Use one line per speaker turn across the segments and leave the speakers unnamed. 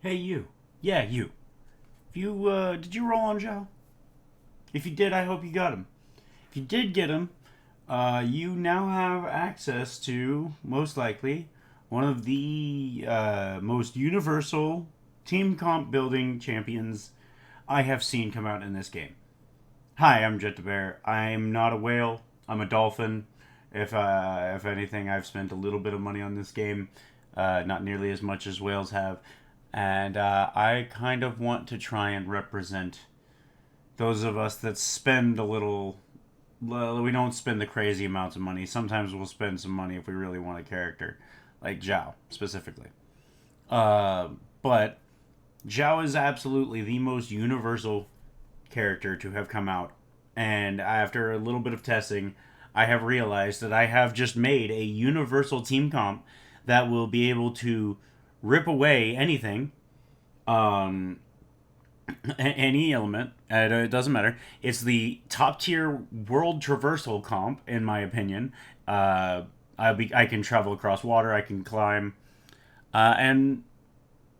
Hey, you. Yeah, you. If you, did you roll on Xiao? If you did, I hope you got him. If you did get him, you now have access to, most likely, one of the most universal team comp building champions I have seen come out in this game. Hi, I'm Jet the Bear. I'm not a whale. I'm a dolphin. If anything, I've spent a little bit of money on this game, not nearly as much as whales have, and I kind of want to try and represent those of us that spend a little. Well, we don't spend the crazy amounts of money. Sometimes we'll spend some money if we really want a character, like Xiao specifically. Uh, but Xiao is absolutely the most universal character to have come out. And after a little bit of testing, I have realized that I have just made a universal team comp that will be able to rip away anything, um, any element. It doesn't matter. It's the top tier world traversal comp, in my opinion. I can travel across water. I can climb, and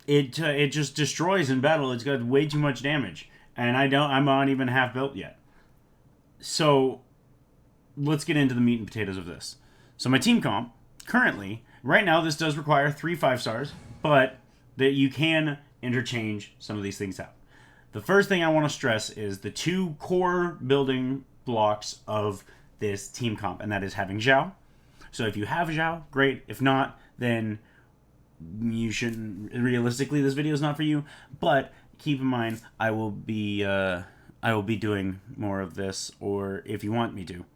it just destroys in battle. It's got way too much damage, and I'm not even half built yet. So let's get into the meat and potatoes of this. So my team comp currently, right now, this does require 3 5 stars, but that you can interchange some of these things out. The first thing I want to stress is the two core building blocks of this team comp, and that is having Xiao. So if you have Xiao, great. If not, then you shouldn't. Realistically, this video is not for you. But keep in mind, I will be doing more of this, or if you want me to,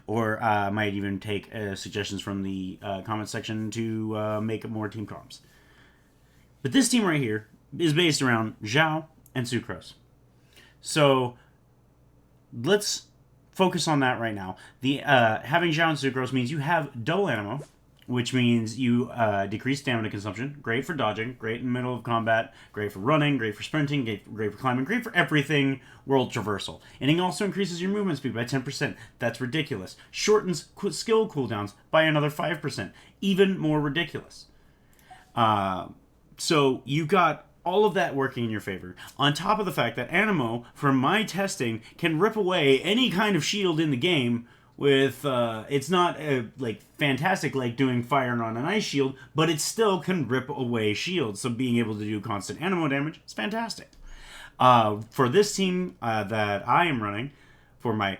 or I might even take suggestions from the comment section to make more team comps. But this team right here is based around Xiao and Sucrose. So let's focus on that right now. The having Xiao and Sucrose means you have double animo, which means you decrease stamina consumption. Great for dodging, great in the middle of combat, great for running, great for sprinting, great for climbing, great for everything world traversal. And it also increases your movement speed by 10%. That's ridiculous. Shortens skill cooldowns by another 5%. Even more ridiculous. So you got all of that working in your favor. On top of the fact that Animo, from my testing, can rip away any kind of shield in the game with it's not like fantastic like doing fire on an ice shield, but it still can rip away shields. So being able to do constant Animo damage is fantastic. For this team that I am running, for my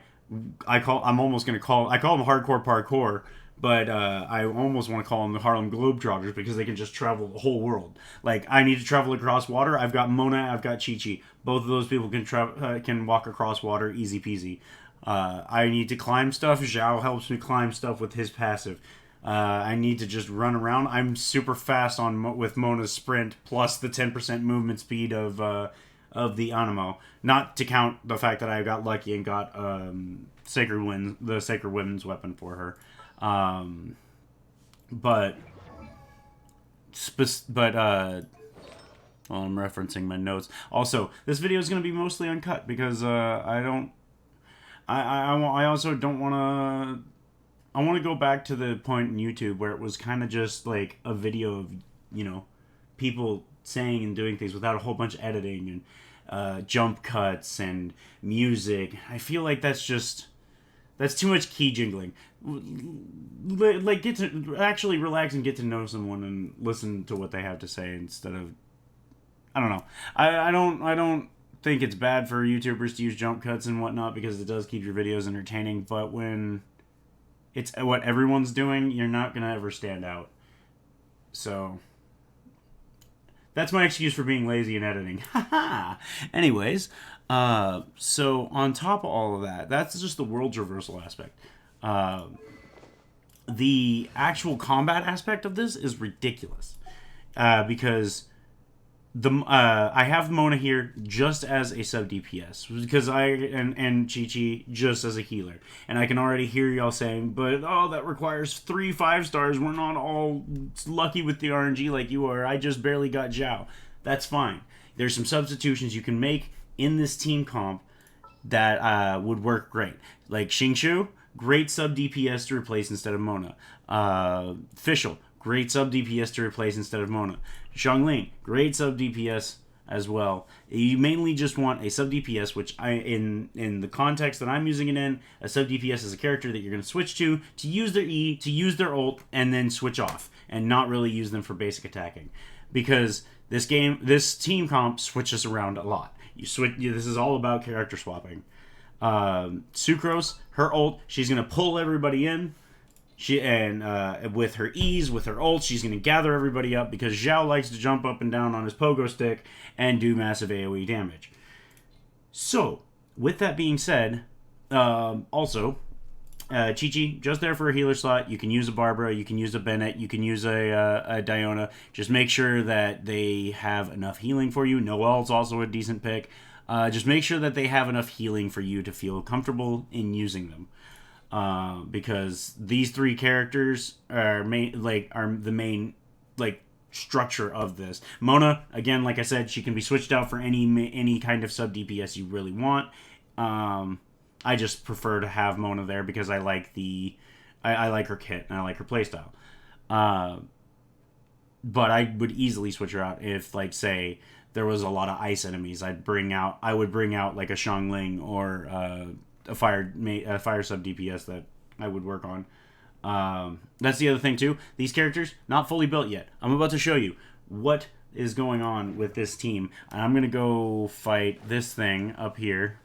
I call them hardcore parkour, but I almost want to call them the Harlem Globetrotters because they can just travel the whole world. Like I need to travel across water. I've got Mona. I've got Chi Chi. Both of those people can walk across water easy peasy. I need to climb stuff. Xiao helps me climb stuff with his passive. I need to just run around. I'm super fast with Mona's sprint plus the 10% movement speed of the Animo. Not to count the fact that I got lucky and got the Sacred Women's weapon for her. But well, I'm referencing my notes. Also, this video is going to be mostly uncut because I also don't want to. I want to go back to the point in YouTube where it was kind of just like a video of, people saying and doing things without a whole bunch of editing and jump cuts and music. I feel like that's too much key jingling. Like get to actually relax and get to know someone and listen to what they have to say instead of. I don't know. I don't think it's bad for YouTubers to use jump cuts and whatnot because it does keep your videos entertaining, but when it's what everyone's doing, you're not going to ever stand out. So that's my excuse for being lazy in editing. Anyways, so on top of all of that, that's just the world traversal aspect. The actual combat aspect of this is ridiculous because I have Mona here just as a sub DPS because and Chi Chi just as a healer, and I can already hear y'all saying, but that requires 3 5 stars. We're not all lucky with the RNG like you are. I just barely got Xiao. That's fine. There's some substitutions you can make in this team comp that would work great, like Xingshu, great sub DPS to replace instead of Mona. Fischl, great sub DPS to replace instead of Mona. Xiangling, great sub DPS as well. You mainly just want a sub DPS, which in the context that I'm using it in, a sub DPS is a character that you're going to switch to use their E, to use their ult, and then switch off, and not really use them for basic attacking, because this team comp switches around a lot. This is all about character swapping. Sucrose, her ult, she's going to pull everybody in. With her E's, with her ult, she's going to gather everybody up, because Xiao likes to jump up and down on his pogo stick and do massive AoE damage. So, with that being said, also, Chi-Chi, just there for a healer slot. You can use a Barbara, you can use a Bennett, you can use a Diona. Just make sure that they have enough healing for you. Noelle's also a decent pick. Just make sure that they have enough healing for you to feel comfortable in using them. Because these three characters are the main structure of this. Mona, again, like I said, she can be switched out for any kind of sub DPS you really want. I just prefer to have Mona there because I like I like her kit and I like her playstyle. But I would easily switch her out if, like, say, there was a lot of ice enemies. I would bring out like a Xiangling or a fire sub DPS that I would work on. That's the other thing too. These characters not fully built yet. I'm about to show you what is going on with this team. I'm gonna go fight this thing up here,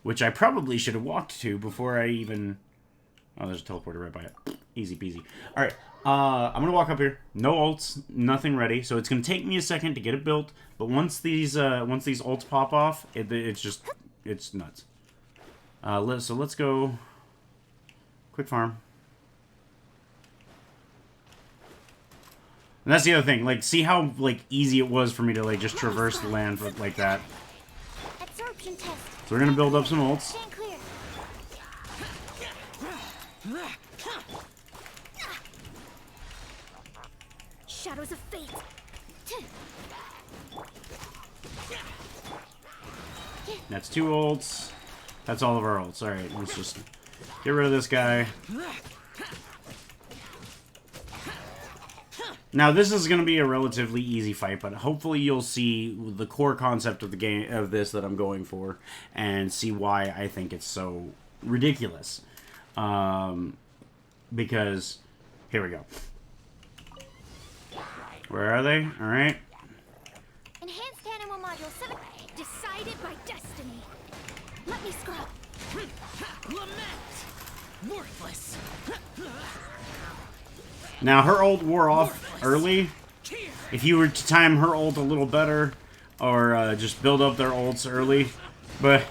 which I probably should have walked to before I even. Oh, there's a teleporter right by it. Easy peasy. All right. I'm gonna walk up here. No ults, nothing ready. So it's gonna take me a second to get it built. But once these ults pop off, it's nuts. So let's go. Quick farm. And that's the other thing. Like, see how easy it was for me to just traverse the land like that.
Absorption test.
So we're gonna build up some ults.
Stand clear. Shadows of fate.
That's 2 ults. That's all of our ults. Alright, let's just get rid of this guy. Now, this is going to be a relatively easy fight, but hopefully you'll see the core concept of the game, of this, that I'm going for, and see why I think it's so ridiculous. Because, here we go. Where are they? Alright.
Enhanced animal module 7. Decided by destiny. Let me scrub.
Lament! Worthless!
Now, her ult wore off early. If you were to time her ult a little better, or just build up their ults early, but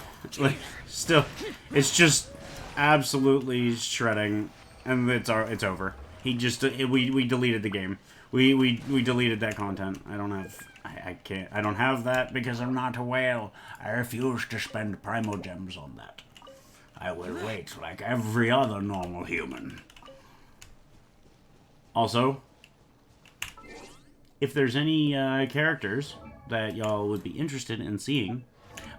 still, it's just absolutely shredding, and it's over. We deleted the game. We deleted that content. I don't have that because I'm not a whale. I refuse to spend primo gems on that. I will wait like every other normal human. Also, if there's any characters that y'all would be interested in seeing,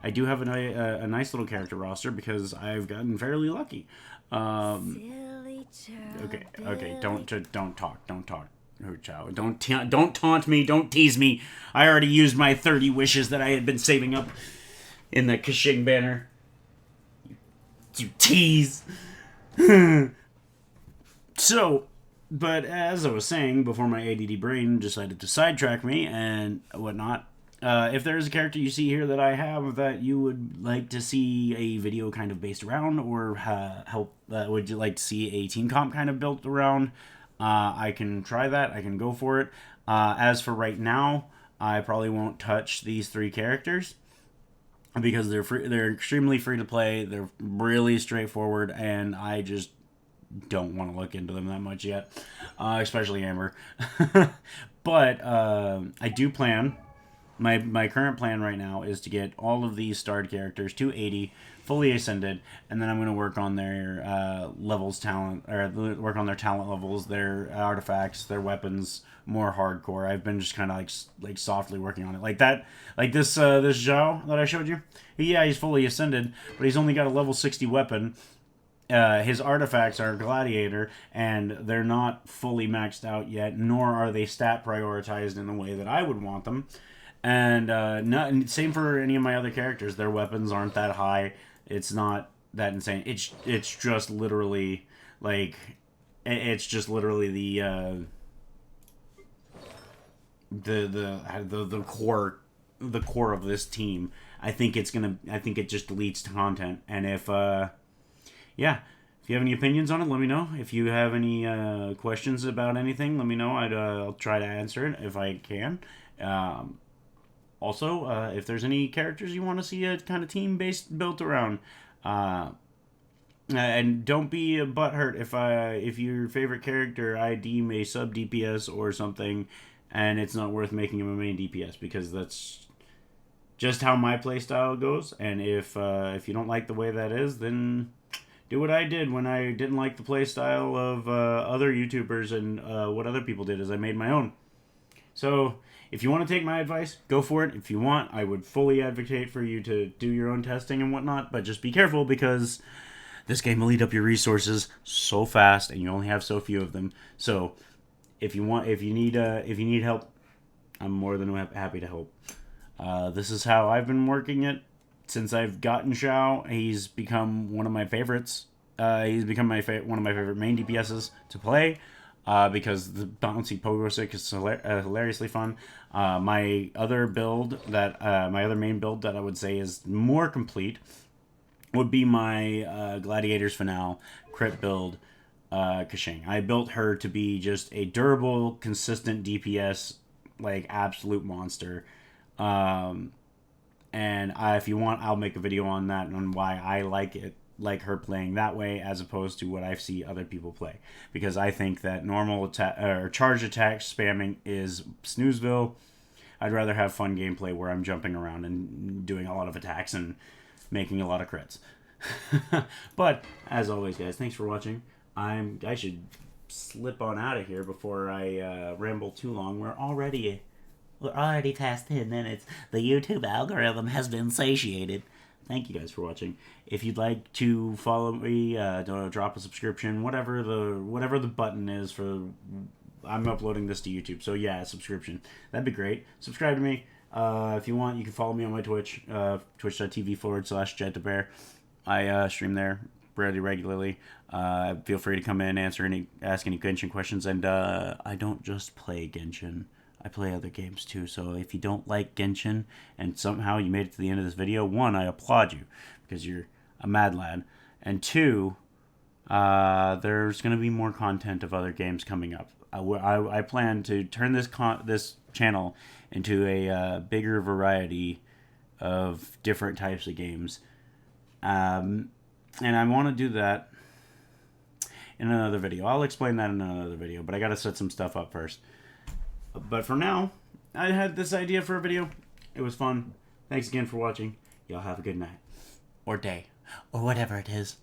I do have a nice little character roster because I've gotten fairly lucky. Okay, don't talk. Oh, Xiao, don't taunt me, don't tease me. I already used my 30 wishes that I had been saving up in the Kashing banner. You tease. So, but as I was saying before my ADD brain decided to sidetrack me and whatnot, if there's a character you see here that I have that you would like to see a video kind of based around, or would you like to see a team comp kind of built around, I can try that. I can go for it. As for right now, I probably won't touch these 3 characters because they're extremely free to play. They're really straightforward, and I just don't want to look into them that much yet, especially Amber. But I do plan. My current plan right now is to get all of these starred characters to 80, fully ascended, and then I'm going to work on their work on their talent levels, their artifacts, their weapons, more hardcore. I've been just kind of like softly working on it, like this Xiao that I showed you. Yeah, he's fully ascended, but he's only got a level 60 weapon, his artifacts are gladiator, and they're not fully maxed out yet, nor are they stat prioritized in the way that I would want them. And same for any of my other characters. Their weapons aren't that high. It's not that insane. It's just literally like it's just literally the core of this team. I think it just leads to content. And if yeah, if you have any opinions on it, let me know. If you have any questions about anything, let me know. I'll try to answer it if I can. Also, if there's any characters you want to see a kind of team based built around, and don't be butthurt if your favorite character I deem a sub DPS or something, and it's not worth making him a main DPS, because that's just how my playstyle goes. And if you don't like the way that is, then do what I did when I didn't like the playstyle of other YouTubers and what other people did, is I made my own. So if you want to take my advice, go for it. If you want, I would fully advocate for you to do your own testing and whatnot, but just be careful, because this game will eat up your resources so fast, and you only have so few of them. So if you need help, I'm more than happy to help. This is how I've been working it since I've gotten Xiao. He's become one of my favorites. He's become one of my favorite main DPSs to play. Because the bouncy pogo stick is hilariously fun. My other main build that I would say is more complete would be my Gladiators Finale crit build, Kashing. I built her to be just a durable, consistent DPS, like absolute monster. And if you want, I'll make a video on that and on why I like her playing that way as opposed to what I see other people play, because I think that normal attack or charge attack spamming is snoozeville. I'd rather have fun gameplay where I'm jumping around and doing a lot of attacks and making a lot of crits. But as always, guys, thanks for watching. I should slip on out of here before I ramble too long. We're already past 10 minutes. The YouTube algorithm has been satiated. Thank you guys for watching. If you'd like to follow me, drop a subscription, whatever the button is for. I'm uploading this to YouTube, so yeah, subscription. That'd be great. Subscribe to me. If you want, you can follow me on my Twitch, twitch.tv/JetTheBear. I stream there pretty regularly. Feel free to come in, ask any Genshin questions, and I don't just play Genshin. I play other games too, so if you don't like Genshin and somehow you made it to the end of this video, one, I applaud you, because you're a mad lad, and two, there's going to be more content of other games coming up. I plan to turn this channel into a bigger variety of different types of games, and I want to do that in another video. I'll explain that in another video, but I got to set some stuff up first. But for now, I had this idea for a video. It was fun. Thanks again for watching. Y'all have a good night. Or day. Or whatever it is.